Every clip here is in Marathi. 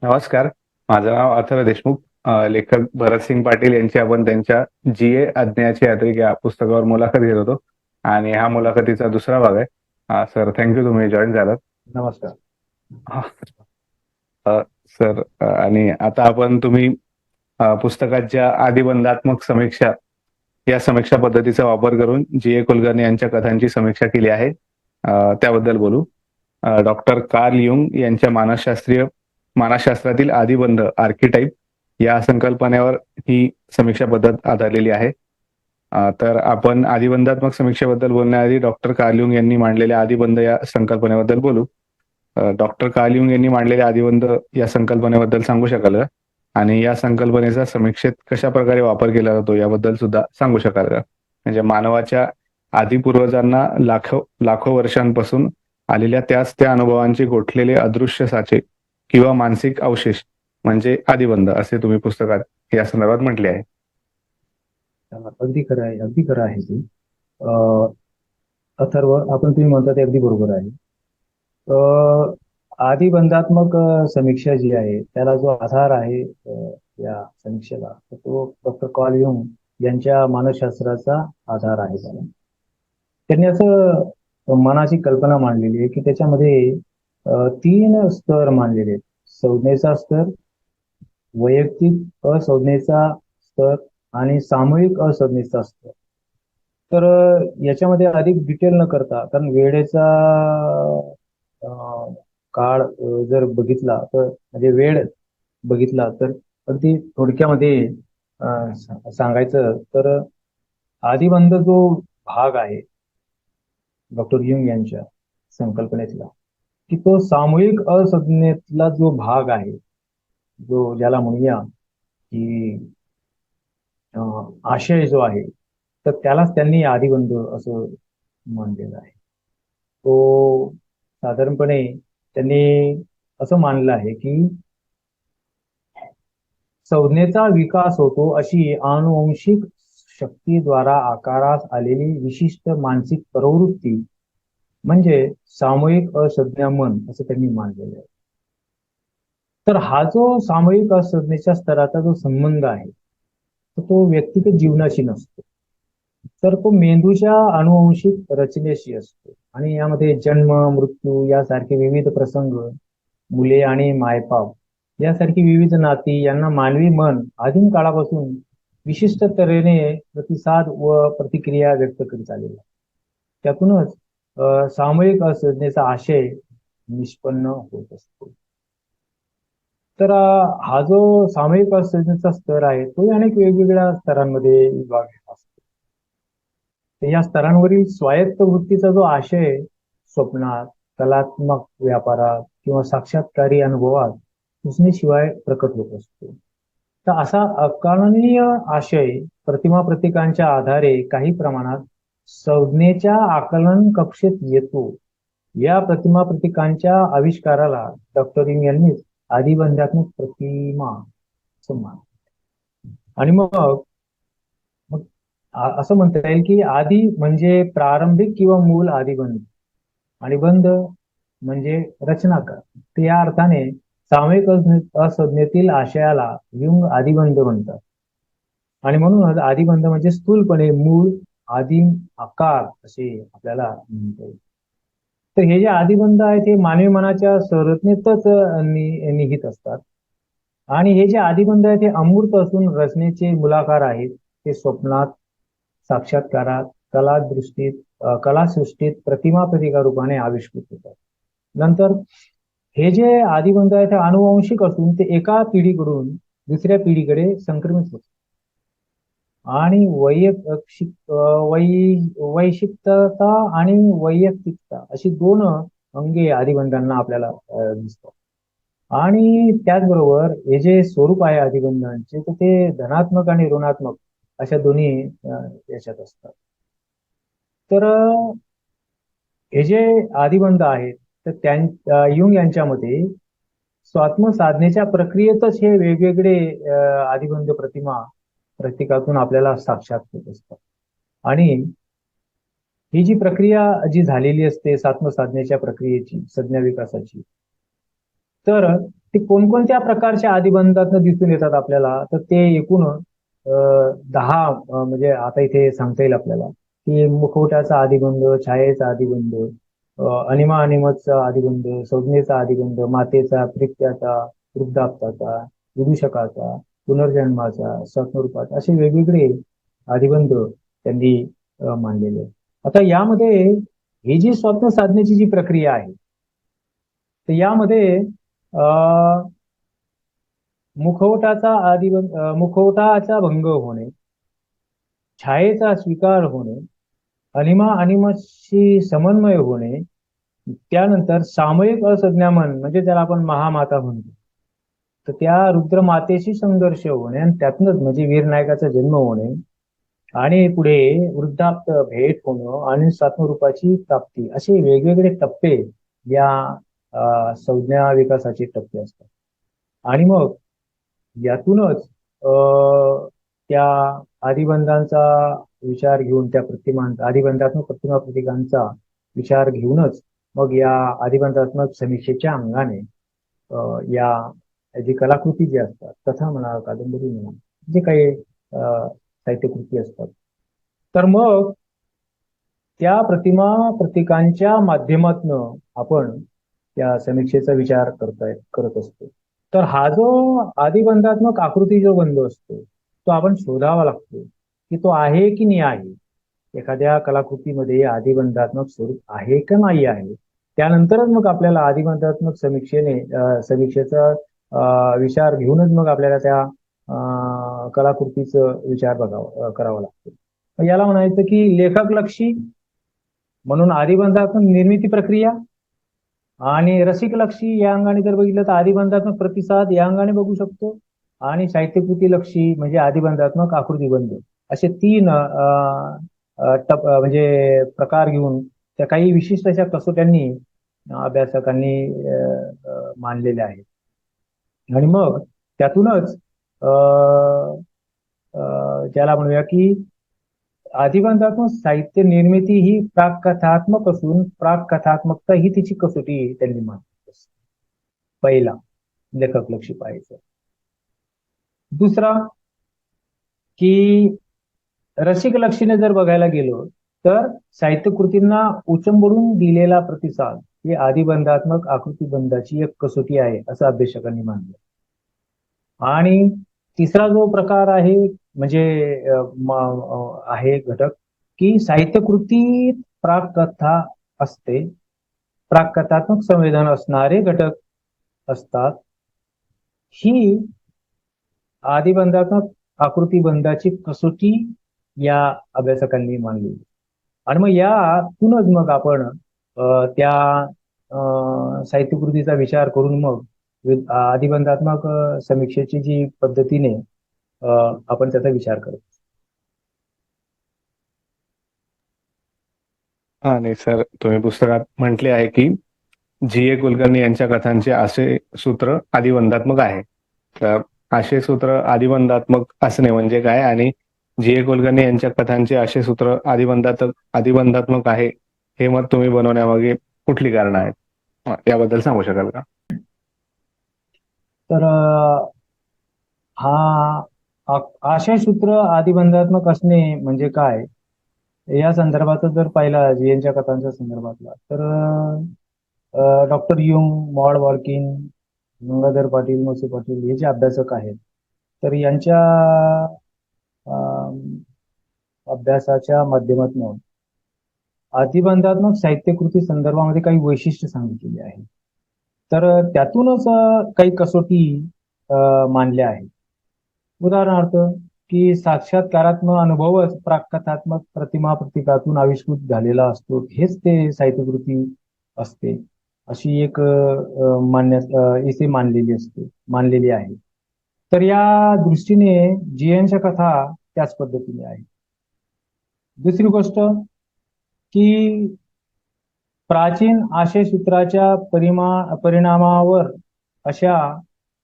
नमस्कार. माझं नाव अथर्व देशमुख. लेखक भरतसिंग पाटील यांची आपण त्यांच्या जी.ए. अज्ञाची यात्रिक या पुस्तकावर मुलाखत घेत होतो आणि हा मुलाखतीचा दुसरा भाग आहे. सर, थँक यू, तुम्ही जॉईन झालात. नमस्कार. हा, सर, आणि आता तुम्ही पुस्तकाच्या आदिबंधात्मक समीक्षा या समीक्षा पद्धतीचा वापर करून जी.ए. कुलकर्णी यांच्या कथांची समीक्षा केली आहे. त्याबद्दल बोलू. डॉक्टर कार्ल युंग यांच्या मानसशास्त्रातील आदिबंध आर्किटाइप या संकल्पनेवर ही समीक्षा पद्धत आधारलेली आहे. तर आपण आदिबंधात्मक समीक्षेबद्दल बोलण्याआधी डॉक्टर कार्ल युंग यांनी मांडलेल्या आदिबंध या संकल्पनेबद्दल बोलू. डॉक्टर कार्ल युंग यांनी मांडलेल्या आदिबंध या संकल्पनेबद्दल सांगू शकाल का? आणि या संकल्पनेचा समीक्षेत कशा प्रकारे वापर केला जातो याबद्दल सुद्धा सांगू शकाल का? म्हणजे मानवाच्या आदिपूर्वजांना लाखो लाखो वर्षांपासून आलेल्या त्या अनुभवांचे गोठलेले अदृश्य साचे किंवा मानसिक अवशेष म्हणजे आदिबंध असे तुम्ही पुस्तकात या संदर्भात म्हटले आहे. अगदी खरं आहे, अगदी खरं आहे ते. अथर्व, तुम्ही म्हणता ते अगदी बरोबर आहे. आदिबंधात्मक समीक्षा जी आहे त्याला जो आधार आहे या समीक्षेला, तो डॉक्टर कार्ल युंग यांच्या मानसशास्त्राचा आधार आहे. त्यांनी असं मनाची कल्पना मांडलेली आहे की त्याच्यामध्ये 3 स्तर मांडलेले आहेत: संज्ञेचा स्तर, वैयक्तिक असंज्ञेचा स्तर आणि सामूहिक असंज्ञेचा स्तर. तर याच्यामध्ये अधिक डिटेल न करता, कारण वेळेचा काळ जर बघितला तर, म्हणजे वेळ बघितला तर, अगदी थोडक्यामध्ये सांगायचं तर, आदिबंध जो भाग आहे डॉक्टर युंग यांच्या संकल्पनेतला, की तो सामूहिक असंज्ञेतला जो भाग आहे, जो ज्याला म्हणूया की आशय जो आहे, तर त्यालाच त्यांनी आदिबंध असं मानलेलं आहे. तो साधारणपणे त्यांनी असं मानलं आहे की संज्ञेचा विकास होतो अशी आनुवंशिक शक्तीद्वारा आकारास आलेली विशिष्ट मानसिक प्रवृत्ती म्हणजे सामूहिक असंज्ञा मन, असं त्यांनी मानलेलं आहे. तर हा जो सामूहिक असंज्ञेच्या स्तराचा जो संबंध आहे, तर तो व्यक्तिगत जीवनाशी नसतो, तर तो मेंदूच्या अनुवंशिक रचनेशी असतो. आणि यामध्ये जन्म, मृत्यू यासारखे विविध प्रसंग, मुले आणि मायबाप यासारखी विविध नाती यांना मानवी मन आदिम काळापासून विशिष्ट तऱ्हेने प्रतिसाद व प्रतिक्रिया व्यक्त करीत आलेला. त्यातूनच सामूहिक असंज्ञेचा आशय निष्पन्न होत असतो. तर हा जो सामूहिक असंज्ञेचा स्तर आहे, तो अनेक वेगवेगळ्या स्तरांमध्ये विभागलेला असतो. तर या स्तरांवरील स्वायत्त वृत्तीचा जो आशय स्वप्नात, कलात्मक व्यापारात किंवा साक्षात्कारी अनुभवात सूचनेशिवाय प्रकट होत असतो. तर असा अकारणीय आशय प्रतिमा प्रतीकांच्या आधारे काही प्रमाणात संज्ञेच्या आकलन कक्षेत येतो. या प्रतिमा प्रतीकांच्या आविष्काराला डॉक्टर युंग यांनीच आदिबंधात्मक प्रतिमा असं मानलं. आणि मग मग असं म्हणता येईल की आदी म्हणजे प्रारंभिक किंवा मूल आदिबंध, आणि बंध म्हणजे रचनाकार. तर या अर्थाने सामूहिक असंज्ञेतील आशयाला युंग आदिबंध म्हणतात. आणि म्हणूनच आदिबंध म्हणजे स्थूलपणे मूळ, आदिम, आकार असे आपल्याला म्हणता येईल. तर हे जे आदिबंध आहेत हे मानवी मनाच्या संरचनेतच निहित असतात. आणि हे जे आदिबंध आहेत हे अमूर्त असून रचनेचे मूलाकार आहेत. ते स्वप्नात, साक्षात्कारात, कलासृष्टीत प्रतिमा प्रतिका रूपाने आविष्कृत होतात. नंतर हे जे आदिबंध आहेत हे अनुवंशिक असून ते एका पिढीकडून दुसऱ्या पिढीकडे संक्रमित होतात. आणि वैशिकता आणि वैयक्तिकता अशी 2 अंगे आदिबंधांना आपल्याला दिसतात. आणि त्याचबरोबर हे जे स्वरूप आहे आदिबंधांचे, तर ते धनात्मक आणि ऋणात्मक अशा दोन्ही याच्यात असतात. तर हे जे आदिबंध आहेत, तर युंग यांच्या मते स्वात्मसाधनेच्या प्रक्रियेतच हे वेगवेगळे आदिबंध प्रतिमा प्रत्येकातून आपल्याला साक्षात होत असतात. आणि ही जी प्रक्रिया जी झालेली असते आत्मसाधनेच्या प्रक्रियेची, संज्ञा विकासाची, तर ते कोणकोणत्या प्रकारच्या आदिबंधातनं दिसून येतात आपल्याला, तर ते एकूण 10 म्हणजे आता इथे सांगता येईल आपल्याला की मुखवट्याचा आदिबंध, छायेचा आदिबंध, अनिमा अनिमतचा आदिबंध, संज्ञेचा आदिबंध, मातेचा, प्रित्याचा, वृद्धाप्ताचा, विदूषकाचा, पुनर्जन्माचा, स्वप्नरूपाचा, असे वेगवेगळे आदिबंध त्यांनी मांडलेले आहेत. आता यामध्ये ही जी स्वप्न साधण्याची जी प्रक्रिया आहे, तर यामध्ये मुखवटाचा भंग होणे, छायेचा स्वीकार होणे, अनिमा अनिमशी समन्वय होणे, त्यानंतर सामयिक असंज्ञामन म्हणजे ज्याला आपण महामाता म्हणतो, तर त्या रुद्रमातेशी संघर्ष होणे आणि त्यातनंच म्हणजे वीरनायकाचा जन्म होणे आणि पुढे वृद्धाप्त भेट होणं आणि स्वात्मरूपाची प्राप्ती, असे वेगवेगळे टप्पे या संज्ञा विकासाचे टप्पे असतात. आणि मग यातूनच त्या आदिबंधांचा विचार घेऊन, त्या आदिबंधात्मक प्रतिमा प्रतीकांचा विचार घेऊनच मग या आदिबंधात्मक समीक्षेच्या अंगाने या जी कलाकृती जी असतात, कथा म्हणा, कादंबरी म्हणा, जे काही साहित्यकृती असतात, तर मग त्या प्रतिमा प्रतीकांच्या माध्यमातून आपण त्या समीक्षेचा विचार करत असतो. तर हा जो आदिबंधात्मक आकृती जो बंध असतो, तो आपण शोधावा लागतो की तो आहे की नाही आहे, एखाद्या कलाकृतीमध्ये आदिबंधात्मक स्वरूप आहे का नाही आहे. त्यानंतरच मग आपल्याला आदिबंधात्मक समीक्षेचा विचार घेऊनच मग आपल्याला त्या कलाकृतीचा विचार करावा लागतो. याला म्हणायचं की लेखकलक्षी म्हणून आदिबंधात्मक निर्मिती प्रक्रिया आणि रसिकलक्षी या अंगाने जर बघितलं तर आदिबंधात्मक प्रतिसाद या अंगाने बघू शकतो, आणि साहित्यकृती लक्षी म्हणजे आदिबंधात्मक आकृतीबंध, असे 3 म्हणजे प्रकार घेऊन त्या काही विशिष्ट अशा कसोट्यांनी अभ्यासकांनी मांडलेल्या आहेत. आणि मग त्यातूनच ज्याला म्हणूया की आदिबंधात्मक साहित्य निर्मिती ही प्राककथात्मक असून प्राककथात्मकता ही तिची कसोटी त्यांनी मांडली असते. पहिला लेखकलक्षी पाहायचं. दुसरा की रसिकलक्षीने जर बघायला गेलो तर साहित्यकृतींना उचंबळून दिलेला प्रतिसाद ही आदिबंधात्मक आकृतीबंधाची एक कसोटी आहे असं अभ्यासकांनी मानलं. आणि तिसरा जो प्रकार आहे म्हणजे आहे घटक की साहित्यकृतीत प्राककथा असते, प्राककथात्मक संवेदन असणारे घटक असतात, ही आदिबंधात्मक आकृतीबंधाची कसोटी या अभ्यासकांनी मांडली. आणि मग यातूनच मग आपण त्या साहित्यकृतीचा विचार करून मग आदिबंधात्मक समीक्षेची जी पद्धतीने आपण त्याचा विचार करतो. हा नाही सर, तुम्ही पुस्तकात म्हटले आहे की जी.ए. कुलकर्णी यांच्या कथांचे आशय सूत्र आदिबंधात्मक आहे. तर आशय सूत्र आदिबंधात्मक असणे म्हणजे काय, आणि जी.ए. कुलकर्णी यांच्या कथांचे आशय सूत्र आदिबंधात्मक आहे हे मत तुम्ही बनवण्यामागे कुठली कारण आहेत, याबद्दल सांगू शकाल का? तर हा आशय सूत्र आदिबंधात्मक असणे म्हणजे काय या संदर्भात जर पाहिला जीएनच्या कथांच्या संदर्भातला, तर doctor Jung, Maud Bodkin, Gangadhar Patil, मोसे पाटील हे जे अभ्यासक आहेत, तर यांच्या अभ्यासाच्या माध्यमातून आदिबंधात्मक साहित्यकृती संदर्भामध्ये काही वैशिष्ट्य सांगितलेली आहे. तर त्यातूनच काही कसोटी मांडल्या आहेत. उदाहरणार्थ की साक्षात्कारात्मक अनुभवच प्राककथात्मक प्रतिमा प्रतीकातून आविष्कृत झालेला असतो, हेच ते साहित्यकृती असते, अशी एक इथे मानलेली आहे. तर या दृष्टीने जीएनच्या कथा त्याच पद्धतीने आहे. दुसरी गोष्ट की प्राचीन आशयसूत्राच्या परिणामावर अशा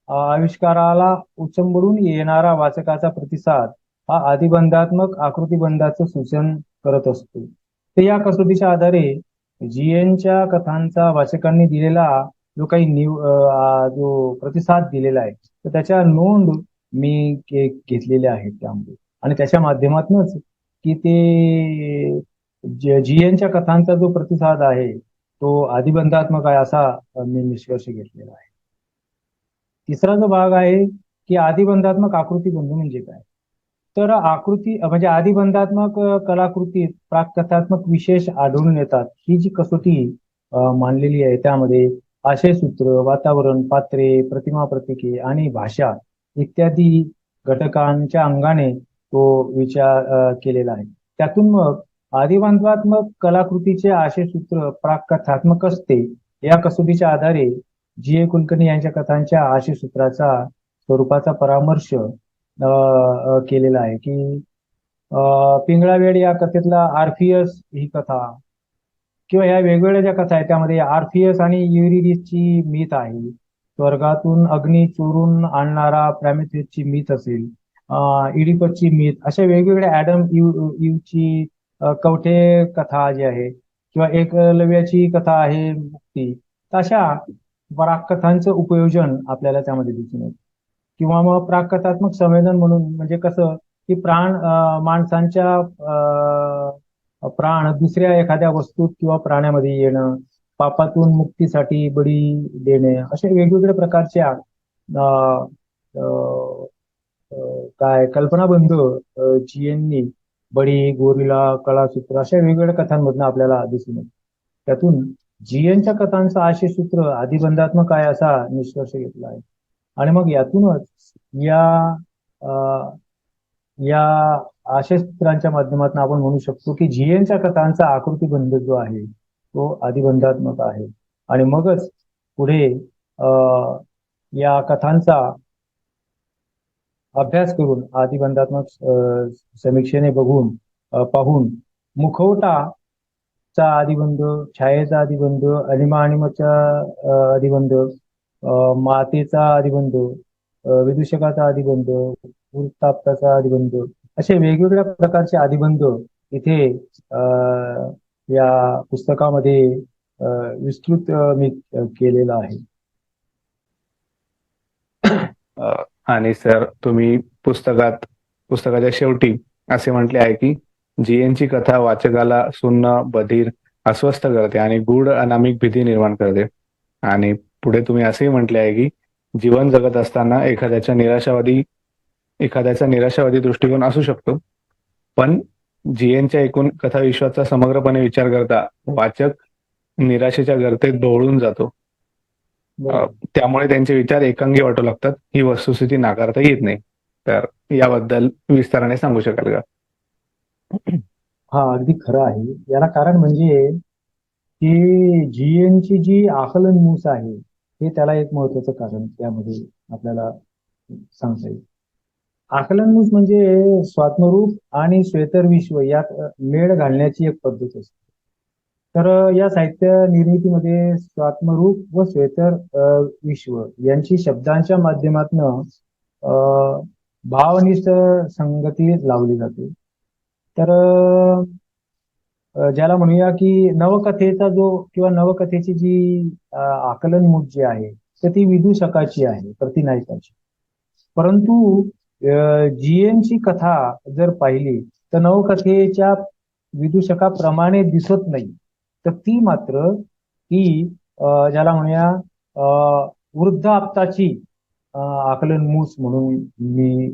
आविष्काराला उचंबळून येणारा वाचकाचा प्रतिसाद हा आदिबंधात्मक आकृतीबंधाचं सूचन करत असतो. तर या कसोटीच्या आधारे जीएनच्या कथांचा वाचकांनी दिलेला जो काही जो प्रतिसाद दिलेला आहे तर त्याच्या नोंद मी घेतलेल्या आहेत त्यामध्ये. आणि त्याच्या माध्यमातूनच की ते जीएनच्या कथांचा जो प्रतिसाद आहे तो आदिबंधात्मक आहे असा मी निष्कर्ष घेतलेला आहे. तिसरा जो भाग आहे की आदिबंधात्मक आकृतीबंध म्हणजे काय. तर आकृती म्हणजे आदिबंधात्मक कलाकृतीत प्राककथात्मक विशेष आढळून येतात. ही जी कसोटी मांडलेली आहे त्यामध्ये आशयसूत्र, वातावरण, पात्रे, प्रतिमा, प्रतीके आणि भाषा इत्यादी घटकांच्या अंगाने तो विचार केलेला आहे. त्यातून मग आदिबंधात्मक कलाकृतीचे आशयसूत्र प्राककथात्मक असते. या कसोटीच्या आधारे जी ए कुलकर्णी यांच्या कथांच्या आशयसूत्राचा स्वरूपाचा परामर्श केलेला आहे की पिंगळावेड या कथेतला आर्फियस ही कथा किंवा या वेगवेगळ्या ज्या कथा आहेत त्यामध्ये आर्फियस आणि युरिडिसची मीथ आहे. स्वर्गातून अग्नी चोरून आणणारा प्रॅमेथिसची मीथ असेल, इडिपसची मीथ, अशा वेगवेगळ्या ऍडम ईवची कवठे कथा जी आहे किंवा एकलव्याची कथा आहे मुक्ती, अशा प्राककथांचं उपयोजन आपल्याला त्यामध्ये दिसून येतं. किंवा मग प्राककथात्मक संवेदन म्हणून म्हणजे कसं की माणसांच्या प्राण दुसऱ्या एखाद्या वस्तूत किंवा प्राण्यामध्ये येणं, पापातून मुक्तीसाठी बळी देणे, अशा वेगवेगळ्या प्रकारच्या काय कल्पनाबंध जीएननी बळी, गोरिला, कळासूत्र अशा वेगवेगळ्या कथांमधून आपल्याला दिसून येतं. त्यातून जीएनच्या कथांचं आशयसूत्र आदिबंधात्मक आहे असा निष्कर्ष घेतला आहे. आणि मग यातूनच या आशयसूत्रांच्या माध्यमातून आपण म्हणू शकतो की जीएनच्या कथांचा आकृतीबंध जो आहे तो आदिबंधात्मक आहे. आणि मगच पुढे या कथांचा अभ्यास करून आदिबंधात्मक समीक्षेने पाहून मुखवटाचा आदिबंध, छायेचा आदिबंध, अनिमा अनिमाचा आदिबंध, मातेचा आदिबंध, विदूषकाचा आदिबंध, वृत्ताप्ताचा आदिबंध, असे वेगवेगळ्या प्रकारचे आदिबंध इथे या पुस्तकामध्ये विस्तृत मी केलेला आहे. आणि सर तुम्ही पुस्तकाच्या शेवटी असे म्हटले आहे की जीएनची कथा वाचकाला सुन्न, बधीर, अस्वस्थ करते आणि गूढ अनामिक भीती निर्माण करते. आणि पुढे तुम्ही असेही म्हटले आहे की जीवन जगत असताना एखाद्याचा निराशावादी दृष्टिकोन असू शकतो, पण जीएनच्या एकूण कथा विश्वाचा समग्रपणे विचार करता वाचक निराशेच्या गर्तेत ढोळून जातो. त्यामुळे त्यांचे विचार एकांगी वाटू लागतात. ही वस्तुस्थिती नाकारता येत नाही. तर याबद्दल विस्ताराने सांगू शकाल का? हा, अगदी खरं आहे. याला कारण म्हणजे की जीएनची जी आकलन मूस आहे हे त्याला एक महत्वाचं कारण त्यामध्ये आपल्याला सांगता येईल. आकलन मूस म्हणजे स्वात्मरूप आणि श्वेतर विश्व यात मेळ घालण्याची एक पद्धत असते. तर या साहित्य निर्मितीमध्ये स्वात्मरूप व श्वेतर विश्व यांची शब्दांच्या माध्यमातून भावनिष्ठ संगती लावली जाते. तर ज्याला म्हणूया की नवकथेचा जो किंवा नवकथेची जी आकलनमूठ जी आहे तर ती विदूषकाची आहे, प्रतिनायकाची. परंतु जीएनची कथा जर पाहिली तर नवकथेच्या विदूषकाप्रमाणे दिसत नाही, तर ती मात्र ही ज्याला म्हणूया वृद्ध आपताची आकलनमूस म्हणून मी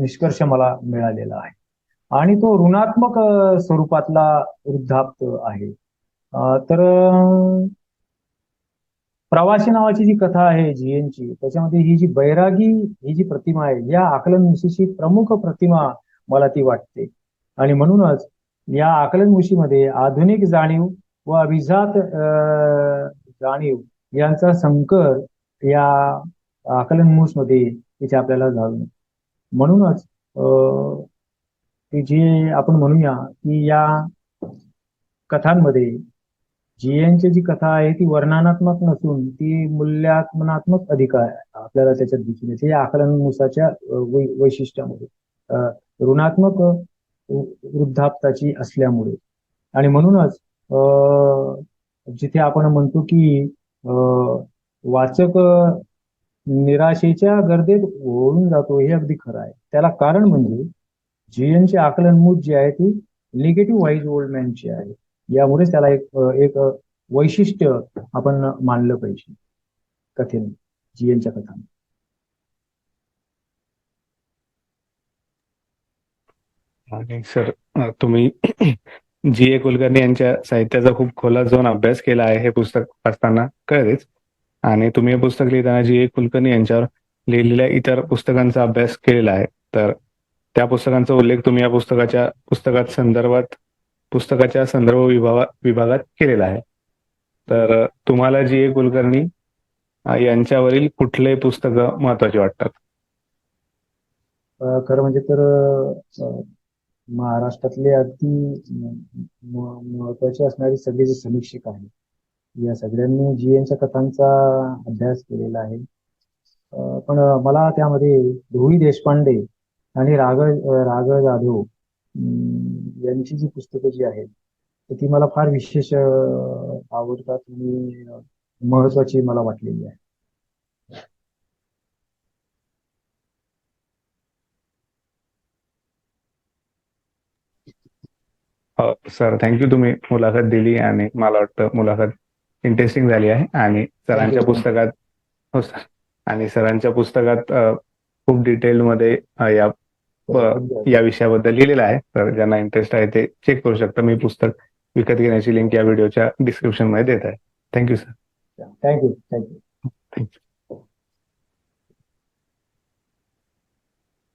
निष्कर्ष मला मिळालेला आहे. आणि तो ऋणात्मक स्वरूपातला वृद्धाप्त आहे. तर प्रवासी नावाची जी कथा आहे जीएनची त्याच्यामध्ये ही जी बैरागी ही जी प्रतिमा आहे या आकलनमुशीची प्रमुख प्रतिमा मला ती वाटते. आणि म्हणूनच या आकलनमुशीमध्ये आधुनिक जाणीव व अभिजात जाणीव यांचा संकर या आकलनमूसमध्ये इथे आपल्याला जाणवतो. म्हणूनच जे आपण म्हणूया की या कथांमध्ये जीएनची जी कथा आहे ती वर्णनात्मक नसून ती मूल्यात्मनात्मक अधिकार आपल्याला त्याच्यात दिसून येते या आकलनमुसाच्या वैशिष्ट्यामध्ये ऋणात्मक वृद्धाप्ताची असल्यामुळे. आणि म्हणूनच जिथे आपण म्हणतो की वाचक निराशेच्या गर्दीत ओढून जातो हे अगदी खरं आहे. त्याला कारण म्हणजे जीएनची आकलनमूद जी आहे ती निगेटिव्ह व्हाईज ओल्ड मॅनची आहे. यामुळेच त्याला एक वैशिष्ट्य आपण मानलं पाहिजे कथेने, जीएनच्या कथा. आणि सर तुम्ही जी ए कुलकर्णी यांच्या साहित्याचा खूप खोलात जाऊन अभ्यास केला आहे हे पुस्तक वाचताना कळतेच. आणि तुम्ही हे पुस्तक लिहिताना जी ए कुलकर्णी यांच्यावर लिहिलेल्या इतर पुस्तकांचा अभ्यास केलेला आहे. तर त्या पुस्तकांचा उल्लेख तुम्ही या पुस्तकाच्या संदर्भ विभागात केलेला आहे. तर तुम्हाला जी ए कुलकर्णी यांच्यावरील कुठले पुस्तक महत्वाचे वाटतात? खरं म्हणजे तर महाराष्ट्रातले अगदी महत्वाचे असणारे सगळे जे समीक्षक आहेत, या सगळ्यांनी जीएनच्या कथांचा अभ्यास केलेला आहे. पण मला त्यामध्ये ढोई देशपांडे आणि राघव जाधव यांची जी पुस्तकं जी आहेत तर ती मला फार विशेष आवडतात आणि महत्वाची मला वाटलेली आहे. सर थँक्यू, तुम्ही मुलाखत दिली आणि मला वाटतं मुलाखत इंटरेस्टिंग झाली आहे. आणि सरांच्या पुस्तकात हो सर, आणि सरांच्या पुस्तकात खूप डिटेलमध्ये या विषयाबद्दल लिहिलेलं आहे. तर ज्यांना इंटरेस्ट आहे ते चेक करू शकता. मी पुस्तक विकत घेण्याची लिंक या व्हिडिओच्या डिस्क्रिप्शन मध्ये देत आहे. Thank you sir. थँक्यू. थँक्यू.